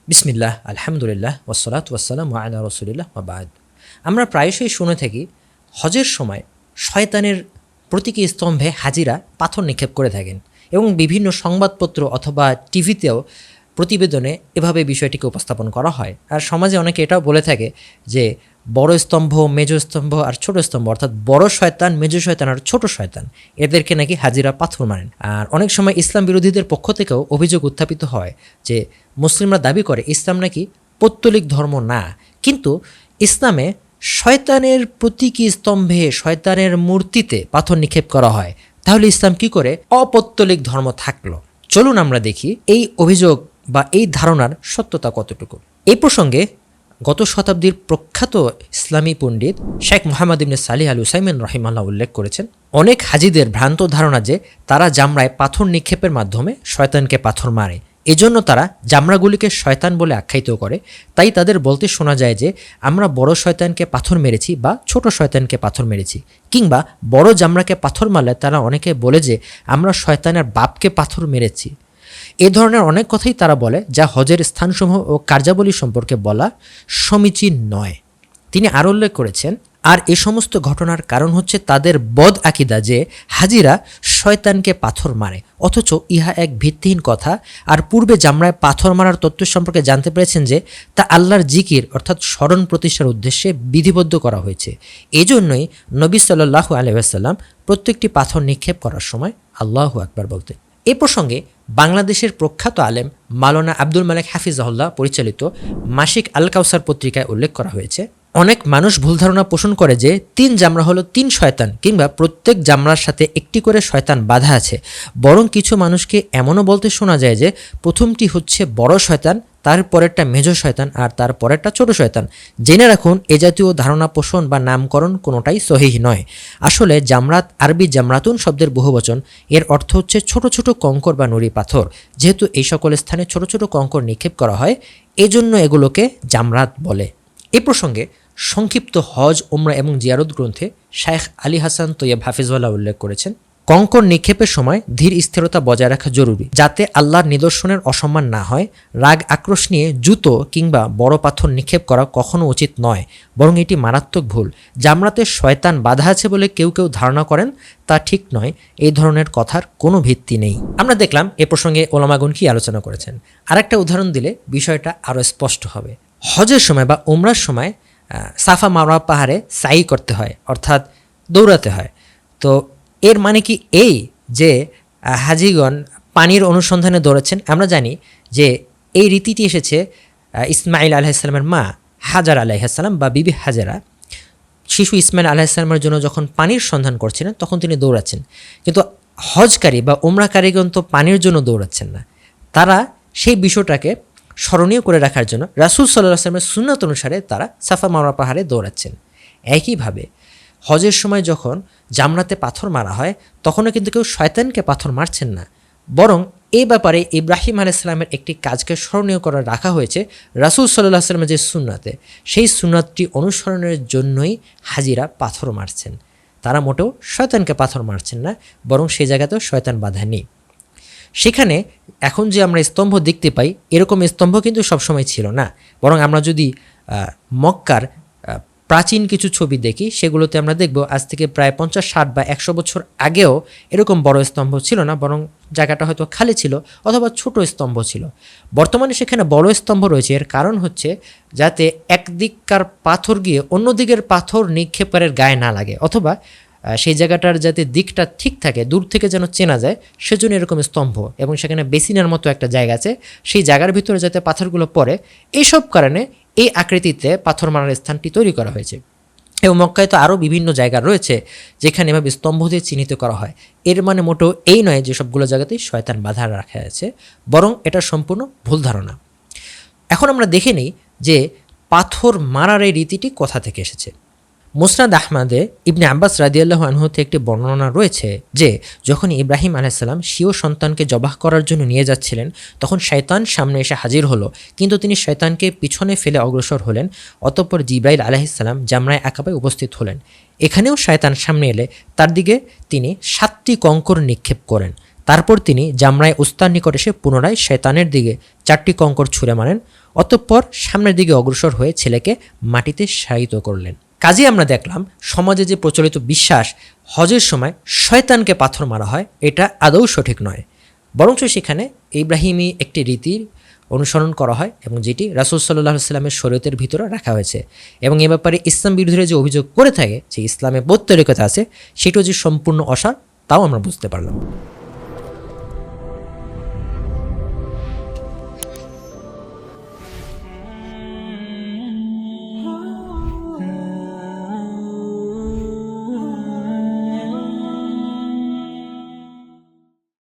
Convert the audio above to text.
বিসমিল্লাহ, আলহামদুলিল্লাহ, ওয়াসসালাতু ওয়াসসালামু আলা রাসূলিল্লাহ ওয়া বা'দ। আমরা প্রায়শই শুনে থাকি হজের সময় শয়তানের প্রতীকী স্তম্ভে হাজিরা পাথর নিক্ষেপ করে থাকেন এবং বিভিন্ন সংবাদপত্র অথবা টিভিতেও প্রতিবেদনে এভাবে বিষয়টিকে উপস্থাপন করা হয়। আর সমাজে অনেকে এটাও বলে থাকে যে বড় স্তম্ভ, মেজ স্তম্ভ আর ছোট স্তম্ভ, অর্থাৎ বড় শয়তান, মেজ শয়তান আর ছোট শয়তান, এদেরকে নাকি হাজিরা পাথর মারেন। আর অনেক সময় ইসলাম বিরোধীদের পক্ষ থেকেও অভিযোগ উত্থাপিত হয় যে মুসলিমরা দাবি করে ইসলাম নাকি পৌত্তলিক ধর্ম না, কিন্তু ইসলামে শয়তানের প্রতীকী স্তম্ভে, শয়তানের মূর্তিতে পাথর নিক্ষেপ করা হয়। তাহলে ইসলাম কি করে অপৌত্তলিক ধর্ম থাকলো? চলুন আমরা দেখি এই অভিযোগ বা এই ধারণার সত্যতা কতটুকু। এই প্রসঙ্গে গত শতাব্দীর প্রখ্যাত ইসলামী পণ্ডিত শেখ মুহাম্মদ ইবনে সালিহ আল উসাইমিন রাহিমাহুল্লাহ উল্লেখ করেছেন, অনেক হাজিদের ভ্রান্ত ধারণা যে তারা জামরায় পাথর নিক্ষেপের মাধ্যমে শয়তানকে পাথর মারে, এজন্য তারা জামরাগুলিকে শয়তান বলে আখ্যায়িত করে। তাই তাদের বলতে শোনা যায় যে আমরা বড় শয়তানকে পাথর মেরেছি বা ছোট শয়তানকে পাথর মেরেছি, কিংবা বড় জামরাকে পাথর মারলে তারা অনেকে বলে যে আমরা শয়তানের বাপকে পাথর মেরেছি। এ ধরনের অনেক কথাই তারা বলে, যা হজের স্থানসমূহ ও কার্যাবলী সম্পর্কে বলা সমীচীন নয়। তিনি আরও উল্লেখ করেছেন, আর এ সমস্ত ঘটনার কারণ হচ্ছে তাদের বদ আকিদা যে হাজিরা শয়তানকে পাথর মারে, অথচ ইহা এক ভিত্তিহীন কথা। আর পূর্বে জামরায় পাথর মারার তত্ত্ব সম্পর্কে জানতে পেরেছেন যে তা আল্লাহর জিকির অর্থাৎ স্মরণ প্রতিষ্ঠার উদ্দেশ্যে বিধিবদ্ধ করা হয়েছে। এজন্যই নবী সাল্লাল্লাহু আলাইহি ওয়াসাল্লাম প্রত্যেকটি পাথর নিক্ষেপ করার সময় আল্লাহু আকবার বলতেন। এ প্রসঙ্গে বাংলাদেশের প্রখ্যাত আলেম মাওলানা আব্দুল মালেক হাফিজাহুল্লাহ পরিচালিত মাসিক আল কাউসার পত্রিকায় উল্লেখ করা হয়েছে, অনেক মানুষ ভুল ধারণা পোষণ করে যে ৩ জামরা হলো ৩ শয়তান, কিংবা প্রত্যেক জামরার সাথে একটি করে শয়তান বাঁধা আছে। বরং কিছু মানুষকে এমনও বলতে শোনা যায় যে প্রথমটি হচ্ছে বড় শয়তান, তার পরেরটা মেজ শয়তান আর তার পরেরটা ছোট শয়তান। জেনে রাখুন, এ জাতীয় ধারণা পোষণ বা নামকরণ কোনোটাই সহিহ নয়। আসলে জামরাত আরবি জামরাতুন শব্দের বহুবচন, এর অর্থ হচ্ছে ছোট ছোট কঙ্কর বা নুড়ি পাথর। যেহেতু এই সকল স্থানে ছোট ছোট কঙ্কর নিক্ষেপ করা হয়, এজন্য এগুলোকে জামরাত বলে। এ প্রসঙ্গে সংক্ষিপ্ত হজ, উমরা এবং জিয়ারত গ্রন্থে শায়েখ আলী হাসান তৈয়ব হাফিজউল্লাহ উল্লেখ করেছেন, কঙ্কর নিক্ষেপের সময় ধীর স্থিরতা বজায় রাখা জরুরি, যাতে আল্লাহর নিদর্শনের অসম্মান না হয়। রাগ আক্রোশ নিয়ে জুতো কিংবা বড় পাথর নিক্ষেপ করা কখনো উচিত নয়, বরং এটি মারাত্মক ভুল। জামরাতে শয়তান বাধা আছে বলে কেউ কেউ ধারণা করেন, তা ঠিক নয়। এই ধরনের কথার কোনো ভিত্তি নেই। আমরা দেখলাম এ প্রসঙ্গে ওলামাগণ কি আলোচনা করেছেন। আরেকটা উদাহরণ দিলে বিষয়টা আরও স্পষ্ট হবে। হজের সময় বা উমরার সময় সাফা মারওয়া পাহাড়ে সাই করতে হয়, অর্থাৎ দৌড়াতে হয়। তো এর মানে কি এই যে হাজিগণ পানির অনুসন্ধানে দৌড়াচ্ছেন? আমরা জানি যে এই রীতিটি এসেছে ইসমাইল আলাইহিসসালামের মা হাজার আলাইহিসসালাম বা বিবি হাজারা শিশু ইসমাইল আলাইহিসসালামের জন্য যখন পানির সন্ধান করছিলেন তখন তিনি দৌড়াচ্ছেন। কিন্তু হজকারী বা উমরাকারীগণ তো পানির জন্য দৌড়াচ্ছেন না, তারা সেই বিষয়টাকে স্মরণীয় করে রাখার জন্য রাসূল সাল্লাল্লাহু আলাইহি ওয়াসাল্লামের সুন্নাত অনুসারে তারা সাফা মারওয়া পাহাড়ে দৌড়াচ্ছেন। একইভাবে হজের সময় যখন জামরাতে পাথর মারা হয়, তখনও কিন্তু কেউ শয়তানকে পাথর মারছেন না, বরং এই ব্যাপারে ইব্রাহিম আলাইহিস সালামের একটি কাজকে স্মরণীয় করে রাখা হয়েছে রাসূল সাল্লাল্লাহু আলাইহি ওয়াসাল্লামের যে সুন্নাতে, সেই সুন্নাতটি অনুসরণের জন্যই হাজিরা পাথর মারছেন। তারা মোটেও শয়তানকে পাথর মারছেন না, বরং সেই জায়গাতেও শয়তান বাধা নেই। সেখানে এখন যে আমরা স্তম্ভ দেখতে পাই, এরকম স্তম্ভ কিন্তু সবসময় ছিল না। বরং আমরা যদি মক্কার প্রাচীন কিছু ছবি দেখি, সেগুলোতে আমরা দেখব আজ থেকে প্রায় 50, 60 বা 100 বছর আগেও এরকম বড় স্তম্ভ ছিল না, বরং জায়গাটা হয়তো খালি ছিল অথবা ছোট স্তম্ভ ছিল। বর্তমানে সেখানে বড় স্তম্ভ রয়েছে। এর কারণ হচ্ছে যাতে একদিককার পাথর গিয়ে অন্য দিকের পাথর নিক্ষেপের গায়ে না লাগে, অথবা সেই জায়গাটার যাতে দিকটা ঠিক থাকে, দূর থেকে যেন চেনা যায়, সেজন্য এরকম স্তম্ভ। এবং সেখানে বেসিনের মতো একটা জায়গা আছে, সেই জায়গার ভিতরে যাতে পাথরগুলো পড়ে, এইসব কারণে এই আকৃতিতে পাথর মারার স্থানটি তৈরি করা হয়েছে। এবং মক্কায় তো আরও বিভিন্ন জায়গা রয়েছে যেখানে এভাবে স্তম্ভ দিয়ে চিহ্নিত করা হয়। এর মানে মোটেও এই নয় যে সবগুলো জায়গাতেই শয়তান বাধা রাখা আছে, বরং এটা সম্পূর্ণ ভুল ধারণা। এখন আমরা দেখে নিই যে পাথর মারার এই রীতিটি কোথা থেকে এসেছে। মুসনাদ আহমদে ইবনে আব্বাস রাদিয়াল্লাহু আনহু থেকে একটি বর্ণনা রয়েছে যে যখন ইব্রাহিম আলাইহিস সালাম স্বীয় সন্তানকে জবাহ করার জন্য নিয়ে যাচ্ছিলেন, তখন শয়তান সামনে এসে হাজির হলো, কিন্তু তিনি শয়তানকে পিছনে ফেলে অগ্রসর হলেন। অতঃপর জিবরাইল আলাইহিস সালাম জামরায়ে আকাবায় উপস্থিত হলেন। এখানেও শয়তান সামনে এলে তার দিকে তিনি 7টি কঙ্কর নিক্ষেপ করেন। তারপর তিনি জামরায়ে উস্তার নিকট এসে পুনরায় শয়তানের দিকে 4টি কঙ্কর ছুঁড়ে মারেন। অতঃপর সামনের দিকে অগ্রসর হয়ে ছেলেকে মাটিতে শায়িত করলেন। কাজে আমরা দেখলাম সমাজে যে প্রচলিত বিশ্বাস হজের সময় শয়তানকে পাথর মারা হয়, এটা আদৌ সঠিক নয়। বরঞ্চ সেখানে ইব্রাহিমী একটি রীতির অনুসরণ করা হয় এবং যেটি রাসূল সাল্লাল্লাহু আলাইহি ওয়াসাল্লামের শরীয়তের ভিতরে রাখা হয়েছে। এবং এ ব্যাপারে ইসলাম বিরোধীরা যে অভিযোগ করে থাকে যে ইসলামে বৈতরিকতা আছে, সেটাও যে সম্পূর্ণ অসার, তাও আমরা বুঝতে পারলাম।